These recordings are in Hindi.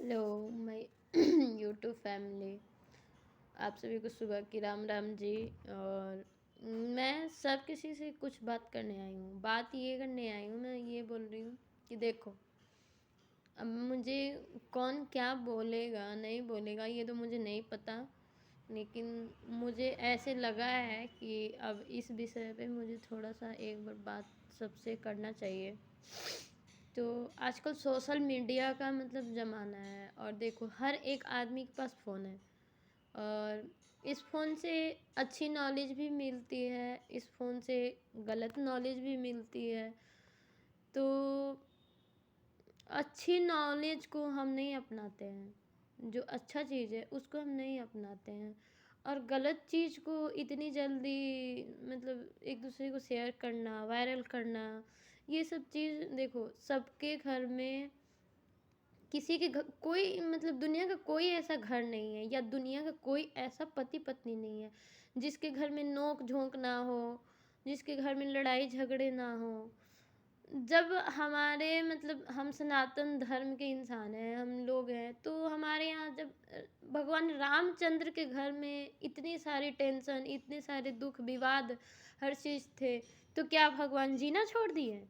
Hello my YouTube family. आप सभी को सुबह की राम राम जी। और मैं सब किसी से कुछ बात करने आई हूँ, बात ये करने आई हूँ, मैं ये बोल रही हूँ कि देखो, अब मुझे कौन क्या बोलेगा नहीं बोलेगा ये तो मुझे नहीं पता, लेकिन मुझे ऐसे लगा है कि अब इस विषय पे मुझे थोड़ा सा एक बार बात सबसे करना चाहिए। तो आजकल सोशल मीडिया का मतलब ज़माना है, और देखो हर एक आदमी के पास फ़ोन है, और इस फ़ोन से अच्छी नॉलेज भी मिलती है, इस फ़ोन से गलत नॉलेज भी मिलती है। तो अच्छी नॉलेज को हम नहीं अपनाते हैं, जो अच्छा चीज़ है उसको हम नहीं अपनाते हैं, और गलत चीज़ को इतनी जल्दी मतलब एक दूसरे को शेयर करना, वायरल करना, ये सब चीज़ देखो सबके घर में, किसी के घर कोई मतलब दुनिया का कोई ऐसा घर नहीं है, या दुनिया का कोई ऐसा पति पत्नी नहीं है जिसके घर में नोक झोंक ना हो, जिसके घर में लड़ाई झगड़े ना हो। जब हमारे मतलब हम सनातन धर्म के इंसान हैं, हम लोग हैं, तो हमारे यहाँ जब भगवान रामचंद्र के घर में इतनी सारी टेंशन, इतने सारे दुख विवाद, हर चीज़ थे, तो क्या भगवान जीना छोड़ दिए?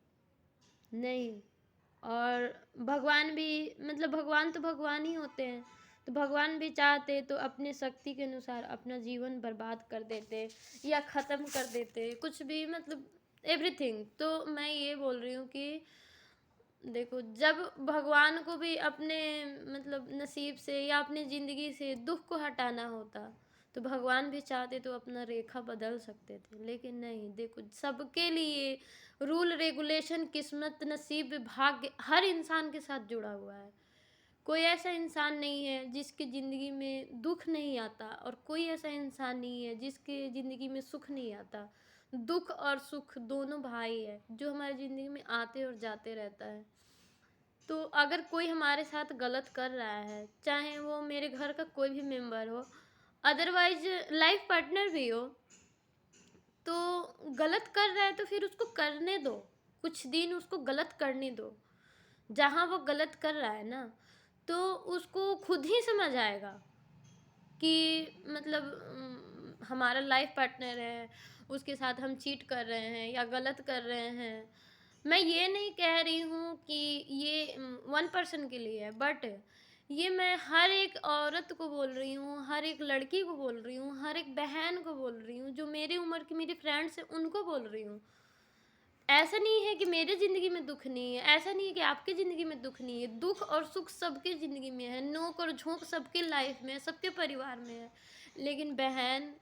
नहीं। और भगवान भी मतलब भगवान तो भगवान ही होते हैं, तो भगवान भी चाहते तो अपने शक्ति के अनुसार अपना जीवन बर्बाद कर देते या ख़त्म कर देते, कुछ भी मतलब एवरीथिंग। तो मैं ये बोल रही हूँ कि देखो, जब भगवान को भी अपने मतलब नसीब से या अपनी ज़िंदगी से दुख को हटाना होता, तो भगवान भी चाहते तो अपना रेखा बदल सकते थे, लेकिन नहीं। देखो सबके लिए रूल रेगुलेशन, किस्मत, नसीब, भाग्य हर इंसान के साथ जुड़ा हुआ है। कोई ऐसा इंसान नहीं है जिसकी ज़िंदगी में दुख नहीं आता, और कोई ऐसा इंसान नहीं है जिसके ज़िंदगी में सुख नहीं आता। दुख और सुख दोनों भाई है जो हमारी ज़िंदगी में आते और जाते रहता है। तो अगर कोई हमारे साथ गलत कर रहा है, चाहे वो मेरे घर का कोई भी मेंबर हो, अदरवाइज लाइफ पार्टनर भी हो, तो गलत कर रहा है तो फिर उसको करने दो, कुछ दिन उसको गलत करने दो। जहाँ वो गलत कर रहा है ना, तो उसको खुद ही समझ आएगा कि मतलब हमारा लाइफ पार्टनर है, उसके साथ हम चीट कर रहे हैं या गलत कर रहे हैं। मैं ये नहीं कह रही हूँ कि ये वन पर्सन के लिए है, बट ये मैं हर एक औरत को बोल रही हूँ, हर एक लड़की को बोल रही हूँ, हर एक बहन को बोल रही हूँ, जो मेरी उम्र की मेरी फ्रेंड्स हैं उनको बोल रही हूँ। ऐसा नहीं है कि मेरे ज़िंदगी में दुख नहीं है, ऐसा नहीं है कि आपकी ज़िंदगी में दुख नहीं है। दुख और सुख सबके ज़िंदगी में है, नोक और झोंक सबके लाइफ में है, सबके परिवार में है। लेकिन बहन,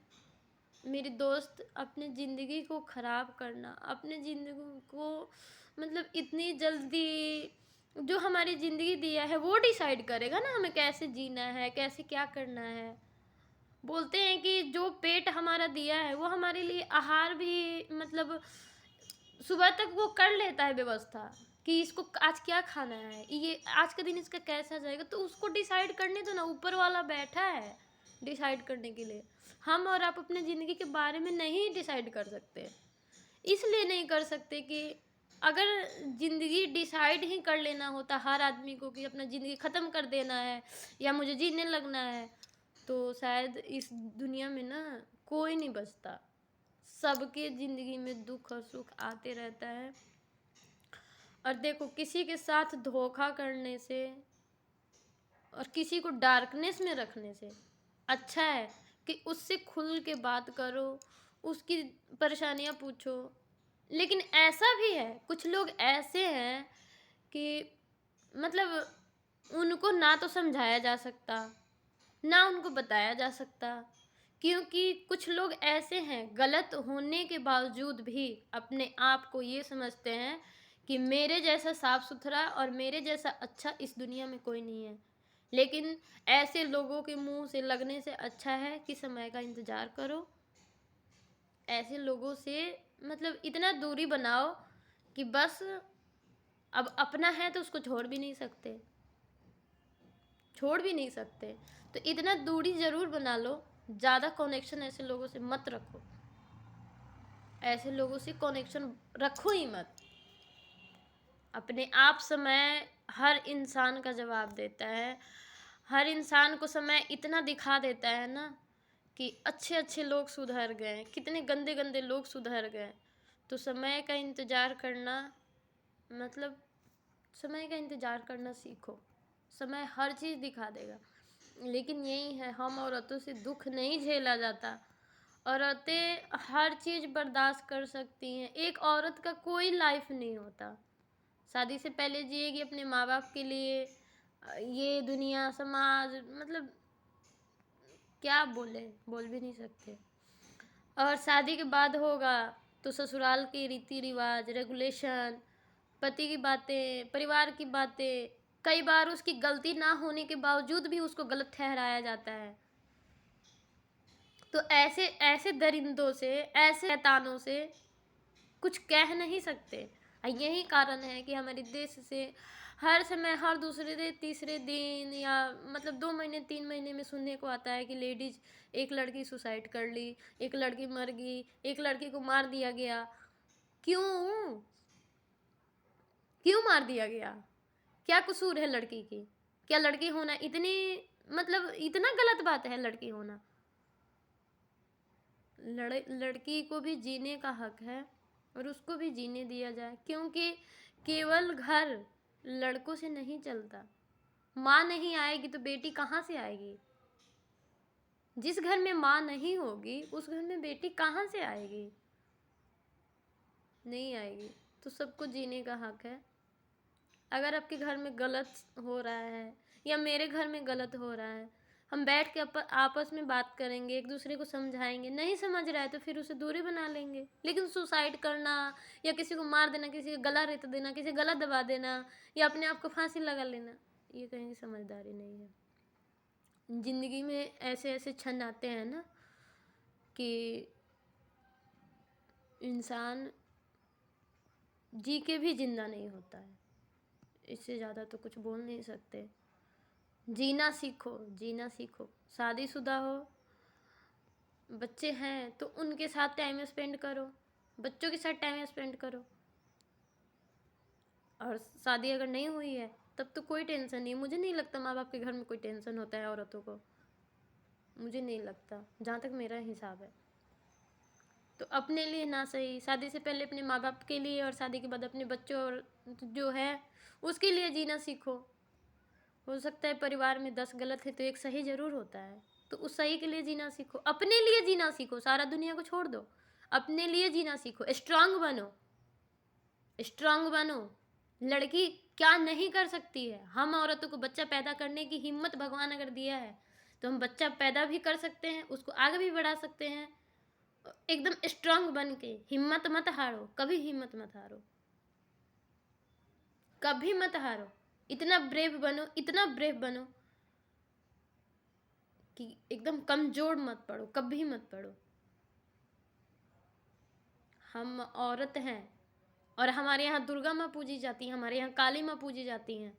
मेरी दोस्त, अपने ज़िंदगी को ख़राब करना, अपने ज़िंदगी को मतलब इतनी जल्दी, जो हमारी ज़िंदगी दिया है वो डिसाइड करेगा ना हमें कैसे जीना है, कैसे क्या करना है। बोलते हैं कि जो पेट हमारा दिया है वो हमारे लिए आहार भी मतलब सुबह तक वो कर लेता है व्यवस्था, कि इसको आज क्या खाना है, ये आज का दिन इसका कैसा जाएगा, तो उसको डिसाइड करने दो ना, ऊपर वाला बैठा है डिसाइड करने के लिए। हम और आप अपने ज़िंदगी के बारे में नहीं डिसाइड कर सकते, इसलिए नहीं कर सकते कि अगर ज़िंदगी डिसाइड ही कर लेना होता हर आदमी को कि अपना ज़िंदगी ख़त्म कर देना है या मुझे जीने लगना है, तो शायद इस दुनिया में ना कोई नहीं बचता। सबके ज़िंदगी में दुख और सुख आते रहता है। और देखो, किसी के साथ धोखा करने से और किसी को डार्कनेस में रखने से अच्छा है कि उससे खुल के बात करो, उसकी परेशानियाँ पूछो। लेकिन ऐसा भी है, कुछ लोग ऐसे हैं कि मतलब उनको ना तो समझाया जा सकता, ना उनको बताया जा सकता, क्योंकि कुछ लोग ऐसे हैं गलत होने के बावजूद भी अपने आप को ये समझते हैं कि मेरे जैसा साफ सुथरा और मेरे जैसा अच्छा इस दुनिया में कोई नहीं है। लेकिन ऐसे लोगों के मुंह से लगने से अच्छा है कि समय का इंतज़ार करो। ऐसे लोगों से मतलब इतना दूरी बनाओ कि बस अब अपना है तो उसको छोड़ भी नहीं सकते, छोड़ भी नहीं सकते, तो इतना दूरी ज़रूर बना लो। ज़्यादा कनेक्शन ऐसे लोगों से मत रखो, ऐसे लोगों से कनेक्शन रखो ही मत। अपने आप समय हर इंसान का जवाब देता है। हर इंसान को समय इतना दिखा देता है ना कि अच्छे अच्छे लोग सुधर गए, कितने गंदे गंदे लोग सुधर गए। तो समय का इंतज़ार करना, मतलब समय का इंतज़ार करना सीखो। समय हर चीज़ दिखा देगा। लेकिन यही है, हम औरतों से दुख नहीं झेला जाता। औरतें हर चीज़ बर्दाश्त कर सकती हैं। एक औरत का कोई लाइफ नहीं होता। शादी से पहले जिएगी अपने माँ बाप के लिए, ये दुनिया समाज, मतलब क्या बोले, बोल भी नहीं सकते। और शादी के बाद होगा तो ससुराल के रीति रिवाज, रेगुलेशन, पति की बातें, परिवार की बातें, कई बार उसकी गलती ना होने के बावजूद भी उसको गलत ठहराया जाता है। तो ऐसे ऐसे दरिंदों से, ऐसे शैतानों से कुछ कह नहीं सकते। यही कारण है कि हमारे देश से हर समय, हर दूसरे तीसरे दिन, या मतलब 2 महीने 3 महीने में सुनने को आता है कि लेडीज, एक लड़की सुसाइड कर ली, एक लड़की मर गई, एक लड़की को मार दिया गया। क्यों क्यों मार दिया गया? क्या कसूर है लड़की की? क्या लड़की होना इतनी, मतलब इतना गलत बात है लड़की होना? लड़की को भी जीने का हक है और उसको भी जीने दिया जाए, क्योंकि केवल घर लड़कों से नहीं चलता। माँ नहीं आएगी तो बेटी कहाँ से आएगी? जिस घर में माँ नहीं होगी उस घर में बेटी कहाँ से आएगी? नहीं आएगी। तो सबको जीने का हक है। अगर आपके घर में गलत हो रहा है या मेरे घर में गलत हो रहा है, हम बैठ के आपस में बात करेंगे, एक दूसरे को समझाएंगे। नहीं समझ रहा है तो फिर उसे दूरी बना लेंगे। लेकिन सुसाइड करना, या किसी को मार देना, किसी का गला रेत देना, किसी का गला दबा देना, या अपने आप को फांसी लगा लेना, ये कहीं समझदारी नहीं है। ज़िंदगी में ऐसे ऐसे क्षण आते हैं ना कि इंसान जी के भी जिंदा नहीं होता है। इससे ज़्यादा तो कुछ बोल नहीं सकते। जीना सीखो, जीना सीखो। शादीशुदा हो, बच्चे हैं तो उनके साथ टाइम स्पेंड करो, बच्चों के साथ टाइम स्पेंड करो। और शादी अगर नहीं हुई है तब तो कोई टेंशन नहीं। मुझे नहीं लगता माँ बाप के घर में कोई टेंशन होता है औरतों को, मुझे नहीं लगता, जहाँ तक मेरा हिसाब है। तो अपने लिए ना सही, शादी से पहले अपने माँ बाप के लिए और शादी के बाद अपने बच्चों और जो है उसके लिए जीना सीखो। हो सकता है परिवार में 10 गलत है तो एक सही ज़रूर होता है, तो उस सही के लिए जीना सीखो। अपने लिए जीना सीखो, सारा दुनिया को छोड़ दो, अपने लिए जीना सीखो। स्ट्रांग बनो, स्ट्रांग बनो। लड़की क्या नहीं कर सकती है? हम औरतों को बच्चा पैदा करने की हिम्मत भगवान अगर दिया है तो हम बच्चा पैदा भी कर सकते हैं, उसको आगे भी बढ़ा सकते हैं। एकदम स्ट्रांग बन के, हिम्मत मत हारो, कभी हिम्मत मत हारो, कभी मत हारो। इतना ब्रेव बनो, इतना ब्रेव बनो कि एकदम कमजोर मत पड़ो, कभी मत पड़ो। हम औरत हैं और हमारे यहाँ दुर्गा माँ पूजी जाती है, हमारे यहाँ काली माँ पूजी जाती हैं।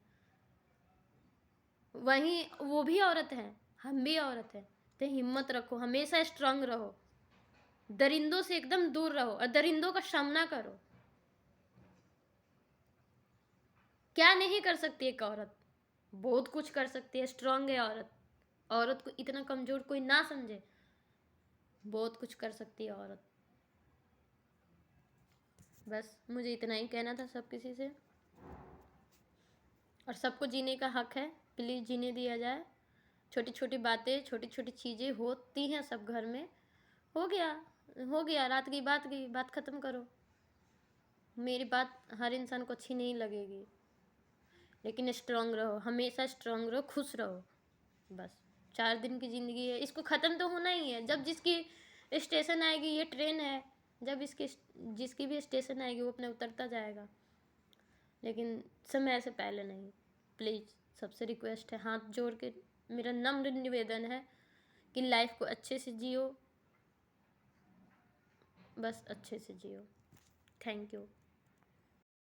वहीं वो भी औरत हैं, हम भी औरत हैं। तो हिम्मत रखो, हमेशा स्ट्रांग रहो, दरिंदों से एकदम दूर रहो और दरिंदों का सामना करो। क्या नहीं कर सकती एक औरत? बहुत कुछ कर सकती है, स्ट्रांग है औरत। औरत को इतना कमजोर कोई ना समझे, बहुत कुछ कर सकती है औरत। बस मुझे इतना ही कहना था सब किसी से। और सबको जीने का हक है, प्लीज़ जीने दिया जाए। छोटी छोटी बातें, छोटी छोटी चीज़ें होती हैं सब घर में। हो गया, हो गया, रात की बात गई, बात ख़त्म करो। मेरी बात हर इंसान को अच्छी नहीं लगेगी, लेकिन स्ट्रांग रहो, हमेशा स्ट्रांग रहो, खुश रहो। बस 4 दिन की ज़िंदगी है, इसको ख़त्म तो होना ही है। जब जिसकी स्टेशन आएगी, ये ट्रेन है, जब इसकी जिसकी भी स्टेशन आएगी वो अपने उतरता जाएगा, लेकिन समय से पहले नहीं। प्लीज़ सबसे रिक्वेस्ट है, हाथ जोड़ के मेरा नम्र निवेदन है कि लाइफ को अच्छे से जियो, बस अच्छे से जियो। Thank you.